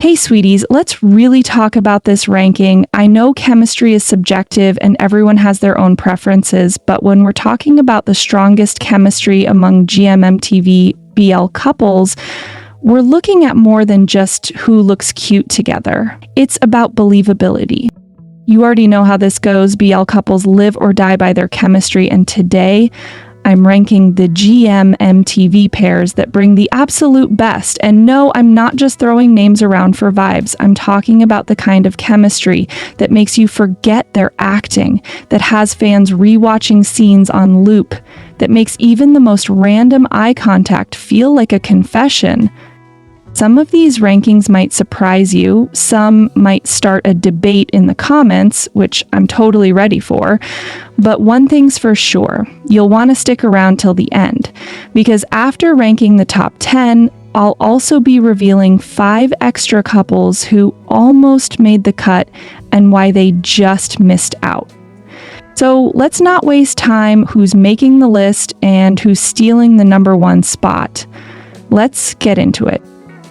Hey sweeties, let's really talk about this ranking. I know chemistry is subjective and everyone has their own preferences, but when we're talking about the strongest chemistry among GMMTV BL couples, we're looking at more than just who looks cute together. It's about believability. You already know how this goes. BL couples live or die by their chemistry, and today I'm ranking the GMMTV pairs that bring the absolute best. And no, I'm not just throwing names around for vibes. I'm talking about the kind of chemistry that makes you forget their acting, that has fans rewatching scenes on loop, that makes even the most random eye contact feel like a confession. Some of these rankings might surprise you, some might start a debate in the comments, which I'm totally ready for, but one thing's for sure, you'll want to stick around till the end, because after ranking the top 10, I'll also be revealing 5 extra couples who almost made the cut and why they just missed out. So let's not waste time who's making the list and who's stealing the number 1 spot. Let's get into it.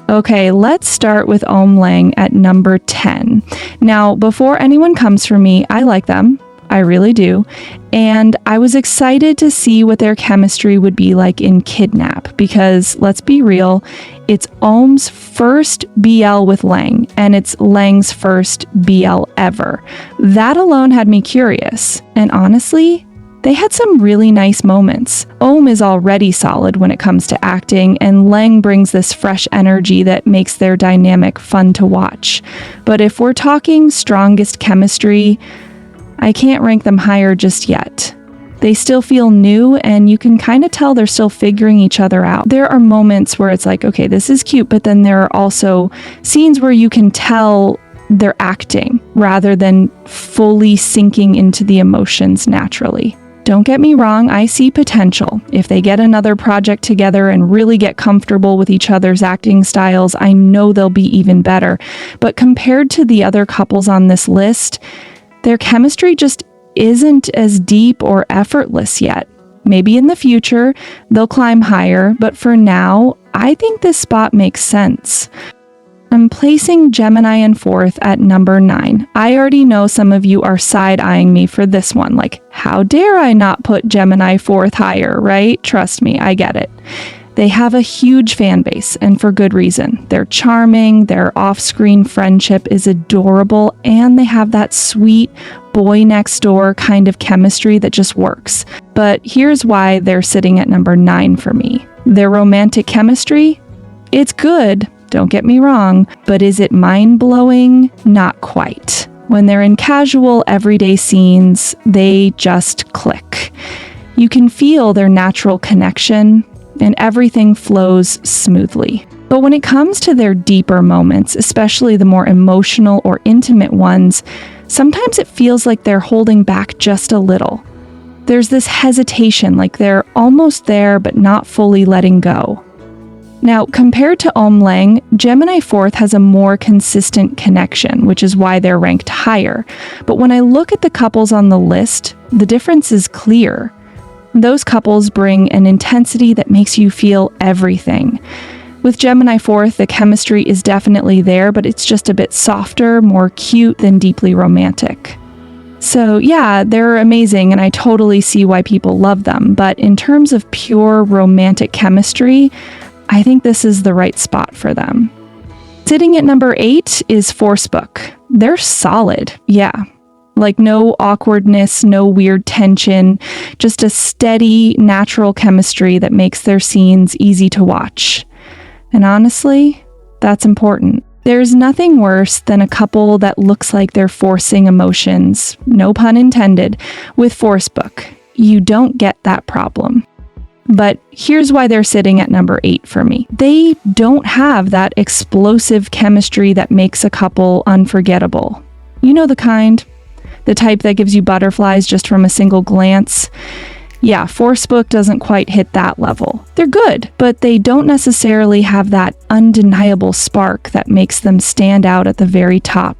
Okay, let's start with OhmLeng at number 10. Now, before anyone comes for me, I like them. I really do. And I was excited to see what their chemistry would be like in Kidnap, because let's be real, it's Ohm's first BL with Leng, and it's Leng's first BL ever. That alone had me curious. And honestly, they had some really nice moments. Ohm is already solid when it comes to acting, and Leng brings this fresh energy that makes their dynamic fun to watch. But if we're talking strongest chemistry, I can't rank them higher just yet. They still feel new, and you can kind of tell they're still figuring each other out. There are moments where it's like, okay, this is cute, but then there are also scenes where you can tell they're acting rather than fully sinking into the emotions naturally. Don't get me wrong, I see potential. If they get another project together and really get comfortable with each other's acting styles, I know they'll be even better. But compared to the other couples on this list, their chemistry just isn't as deep or effortless yet. Maybe in the future, they'll climb higher, but for now, I think this spot makes sense. I'm placing GeminiFourth at number 9. I already know some of you are side-eyeing me for this one, like, how dare I not put GeminiFourth higher, right? Trust me, I get it. They have a huge fan base, and for good reason. They're charming, their off-screen friendship is adorable, and they have that sweet boy-next-door kind of chemistry that just works. But here's why they're sitting at number 9 for me. Their romantic chemistry? It's good. Don't get me wrong, but is it mind-blowing? Not quite. When they're in casual, everyday scenes, they just click. You can feel their natural connection, and everything flows smoothly. But when it comes to their deeper moments, especially the more emotional or intimate ones, sometimes it feels like they're holding back just a little. There's this hesitation, like they're almost there but not fully letting go. Now, compared to OhmLeng, GeminiFourth has a more consistent connection, which is why they're ranked higher. But when I look at the couples on the list, the difference is clear. Those couples bring an intensity that makes you feel everything. With GeminiFourth, the chemistry is definitely there, but it's just a bit softer, more cute than deeply romantic. So yeah, they're amazing, and I totally see why people love them. But in terms of pure romantic chemistry, I think this is the right spot for them. Sitting at number 8 is ForceBook. They're solid, yeah. Like no awkwardness, no weird tension, just a steady, natural chemistry that makes their scenes easy to watch. And honestly, that's important. There's nothing worse than a couple that looks like they're forcing emotions, no pun intended, with ForceBook. You don't get that problem. But here's why they're sitting at number 8 for me. They don't have that explosive chemistry that makes a couple unforgettable. You know the kind? The type that gives you butterflies just from a single glance? Yeah, ForceBook doesn't quite hit that level. They're good, but they don't necessarily have that undeniable spark that makes them stand out at the very top.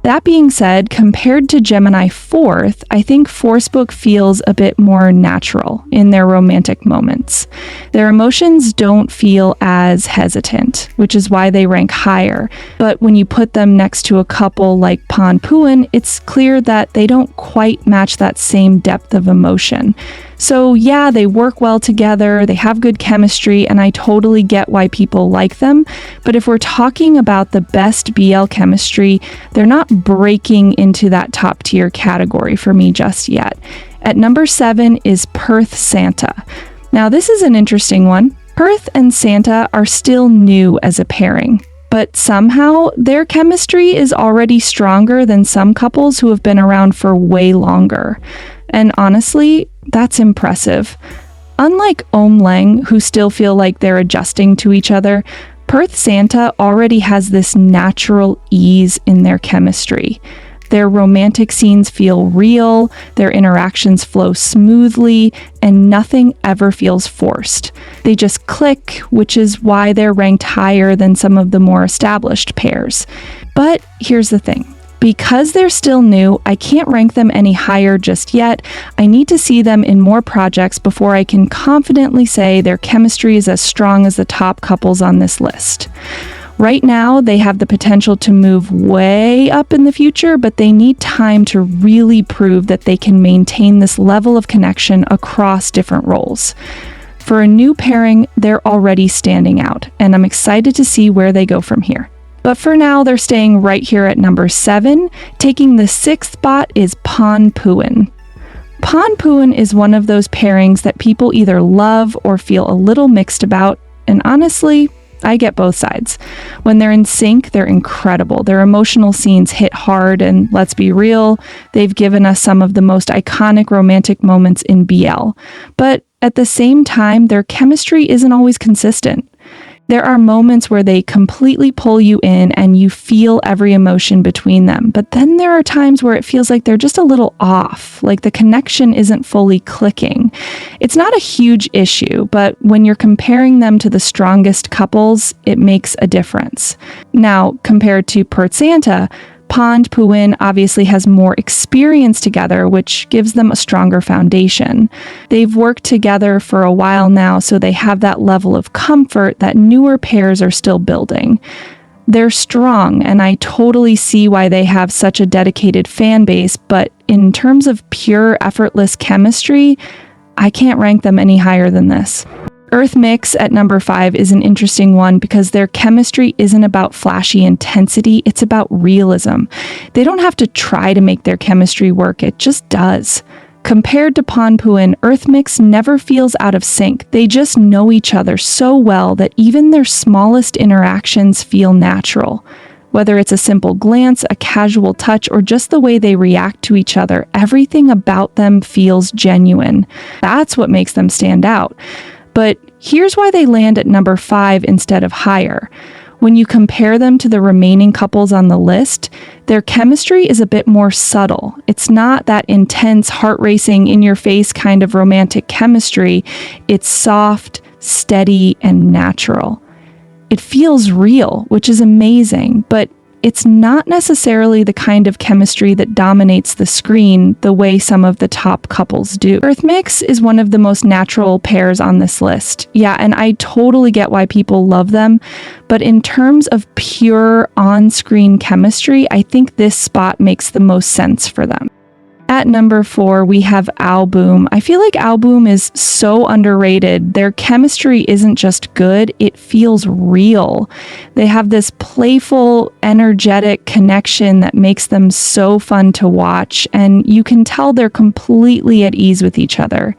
That being said, compared to GeminiFourth, I think ForceBook feels a bit more natural in their romantic moments. Their emotions don't feel as hesitant, which is why they rank higher. But when you put them next to a couple like PondPhuwin, it's clear that they don't quite match that same depth of emotion. So yeah, they work well together, they have good chemistry, and I totally get why people like them. But if we're talking about the best BL chemistry, they're not breaking into that top tier category for me just yet. At number 7 is PerthSanta. Now this is an interesting one. Perth and Santa are still new as a pairing, but somehow their chemistry is already stronger than some couples who have been around for way longer. And honestly, that's impressive. Unlike OhmLeng, who still feel like they're adjusting to each other, PerthSanta already has this natural ease in their chemistry. Their romantic scenes feel real, their interactions flow smoothly, and nothing ever feels forced. They just click, which is why they're ranked higher than some of the more established pairs. But here's the thing. Because they're still new, I can't rank them any higher just yet. I need to see them in more projects before I can confidently say their chemistry is as strong as the top couples on this list. Right now, they have the potential to move way up in the future, but they need time to really prove that they can maintain this level of connection across different roles. For a new pairing, they're already standing out, and I'm excited to see where they go from here. But for now, they're staying right here at number 7. Taking the 6th spot is PondPhuwin. PondPhuwin is one of those pairings that people either love or feel a little mixed about, and honestly, I get both sides. When they're in sync, they're incredible. Their emotional scenes hit hard, and let's be real, they've given us some of the most iconic romantic moments in BL. But at the same time, their chemistry isn't always consistent. There are moments where they completely pull you in and you feel every emotion between them. But then there are times where it feels like they're just a little off, like the connection isn't fully clicking. It's not a huge issue, but when you're comparing them to the strongest couples, it makes a difference. Now, compared to PerthSanta, PondPhuwin obviously has more experience together, which gives them a stronger foundation. They've worked together for a while now, so they have that level of comfort that newer pairs are still building. They're strong, and I totally see why they have such a dedicated fan base, but in terms of pure, effortless chemistry, I can't rank them any higher than this. EarthMix at number 5 is an interesting one because their chemistry isn't about flashy intensity, it's about realism. They don't have to try to make their chemistry work, it just does. Compared to PondPhuwin, EarthMix never feels out of sync. They just know each other so well that even their smallest interactions feel natural. Whether it's a simple glance, a casual touch, or just the way they react to each other, everything about them feels genuine. That's what makes them stand out. But here's why they land at number 5 instead of higher. When you compare them to the remaining couples on the list, their chemistry is a bit more subtle. It's not that intense, heart-racing, in-your-face kind of romantic chemistry. It's soft, steady, and natural. It feels real, which is amazing, but it's not necessarily the kind of chemistry that dominates the screen the way some of the top couples do. EarthMix is one of the most natural pairs on this list. Yeah, and I totally get why people love them, but in terms of pure on-screen chemistry, I think this spot makes the most sense for them. At number 4, we have AouBoom. I feel like AouBoom is so underrated. Their chemistry isn't just good, it feels real. They have this playful, energetic connection that makes them so fun to watch, and you can tell they're completely at ease with each other.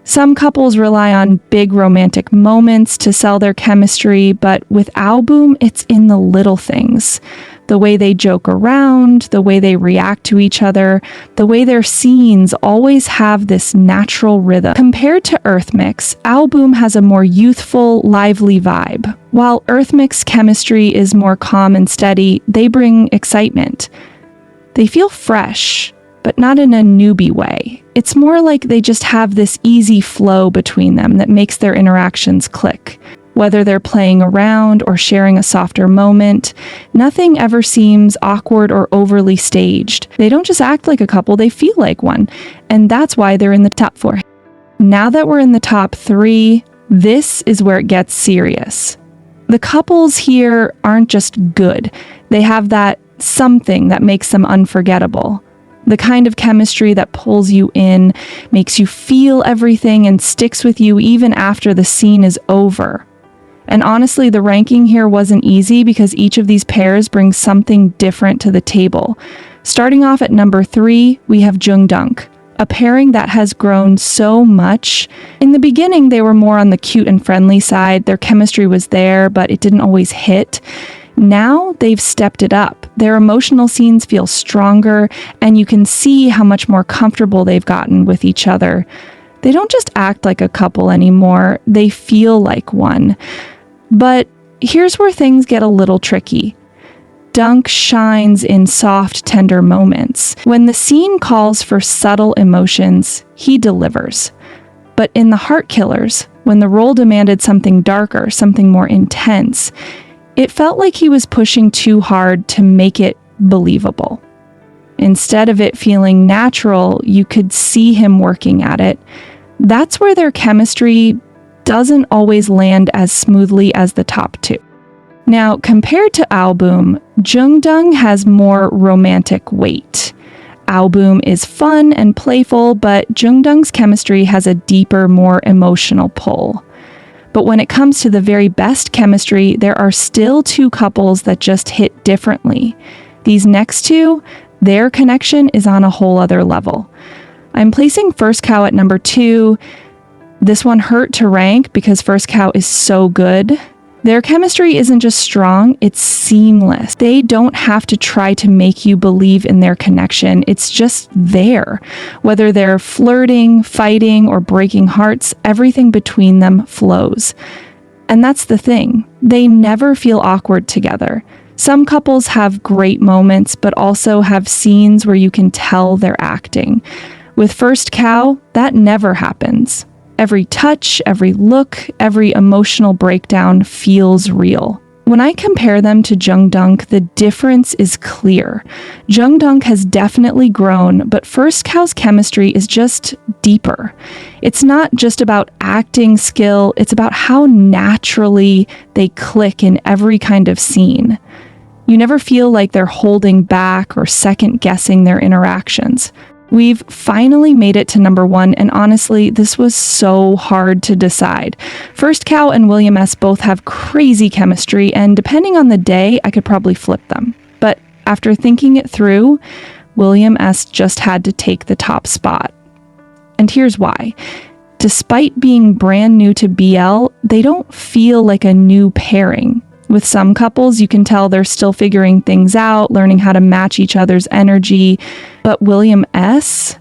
Some couples rely on big romantic moments to sell their chemistry, but with AouBoom, it's in the little things. The way they joke around, the way they react to each other, the way their scenes always have this natural rhythm. Compared to EarthMix, AouBoom has a more youthful, lively vibe. While EarthMix chemistry is more calm and steady, they bring excitement. They feel fresh, but not in a newbie way. It's more like they just have this easy flow between them that makes their interactions click. Whether they're playing around or sharing a softer moment, nothing ever seems awkward or overly staged. They don't just act like a couple, they feel like one. And that's why they're in the top 4. Now that we're in the top 3, this is where it gets serious. The couples here aren't just good. They have that something that makes them unforgettable. The kind of chemistry that pulls you in, makes you feel everything, and sticks with you even after the scene is over. And honestly, the ranking here wasn't easy because each of these pairs brings something different to the table. Starting off at number 3, we have JoongDunk, a pairing that has grown so much. In the beginning, they were more on the cute and friendly side. Their chemistry was there, but it didn't always hit. Now they've stepped it up. Their emotional scenes feel stronger, and you can see how much more comfortable they've gotten with each other. They don't just act like a couple anymore, they feel like one. But here's where things get a little tricky. Dunk shines in soft, tender moments. When the scene calls for subtle emotions, he delivers. But in The Heart Killers, when the role demanded something darker, something more intense, it felt like he was pushing too hard to make it believable. Instead of it feeling natural, you could see him working at it. That's where their chemistry doesn't always land as smoothly as the top 2. Now, compared to AouBoom, JoongDunk has more romantic weight. AouBoom is fun and playful, but JoongDunk's chemistry has a deeper, more emotional pull. But when it comes to the very best chemistry, there are still 2 couples that just hit differently. These next 2, their connection is on a whole other level. I'm placing FirstKhaotung at number 2. This one hurt to rank because FirstKhaotung is so good. Their chemistry isn't just strong, it's seamless. They don't have to try to make you believe in their connection. It's just there. Whether they're flirting, fighting, or breaking hearts, everything between them flows. And that's the thing. They never feel awkward together. Some couples have great moments, but also have scenes where you can tell they're acting. With FirstKhaotung, that never happens. Every touch, every look, every emotional breakdown feels real. When I compare them to JoongDunk, the difference is clear. JoongDunk has definitely grown, but FirstKhaotung's chemistry is just deeper. It's not just about acting skill, it's about how naturally they click in every kind of scene. You never feel like they're holding back or second-guessing their interactions. We've finally made it to number 1, and honestly, this was so hard to decide. FirstKhaotung and WilliamEst both have crazy chemistry, and depending on the day, I could probably flip them. But after thinking it through, WilliamEst just had to take the top spot. And here's why. Despite being brand new to BL, they don't feel like a new pairing. With some couples, you can tell they're still figuring things out, learning how to match each other's energy. But WilliamEst,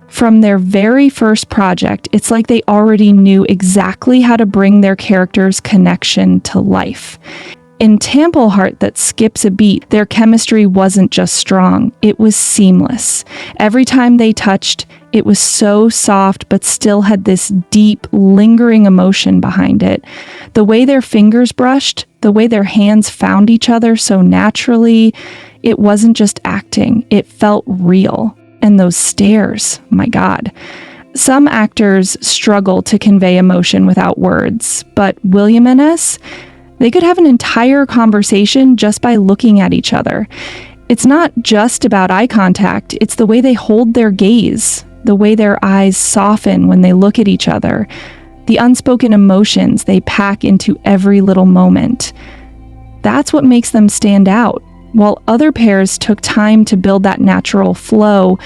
from their very first project, it's like they already knew exactly how to bring their characters' connection to life. In Temple Heart That Skips a Beat, their chemistry wasn't just strong, it was seamless. Every time they touched, it was so soft but still had this deep, lingering emotion behind it. The way their fingers brushed, the way their hands found each other so naturally, it wasn't just acting, it felt real. And those stares, my God. Some actors struggle to convey emotion without words, but William and S, they could have an entire conversation just by looking at each other. It's not just about eye contact, it's the way they hold their gaze, the way their eyes soften when they look at each other, the unspoken emotions they pack into every little moment. That's what makes them stand out. While other pairs took time to build that natural flow,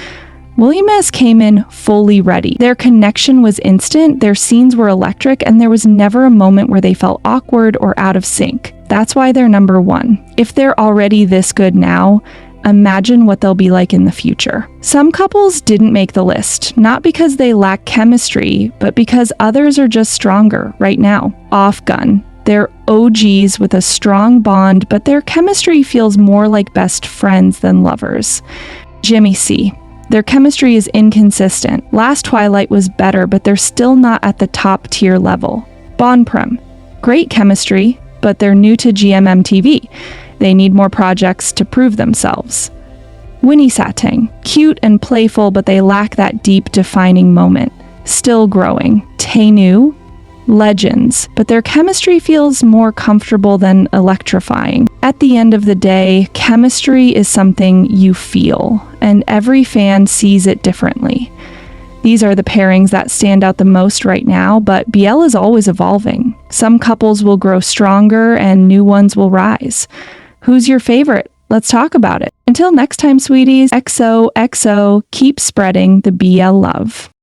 WilliamEst came in fully ready. Their connection was instant, their scenes were electric, and there was never a moment where they felt awkward or out of sync. That's why they're number 1. If they're already this good now, imagine what they'll be like in the future. Some couples didn't make the list, not because they lack chemistry, but because others are just stronger right now. OffGun. They're OGs with a strong bond, but their chemistry feels more like best friends than lovers. JimmySea. Their chemistry is inconsistent. Last Twilight was better, but they're still not at the top tier level. BounPrem. Great chemistry, but they're new to GMMTV. They need more projects to prove themselves. WinnySatang. Cute and playful, but they lack that deep defining moment. Still growing. TayNew. Legends, but their chemistry feels more comfortable than electrifying. At the end of the day, chemistry is something you feel, and every fan sees it differently. These are the pairings that stand out the most right now, but BL is always evolving. Some couples will grow stronger and new ones will rise. Who's your favorite? Let's talk about it. Until next time, sweeties, XOXO, keep spreading the BL love.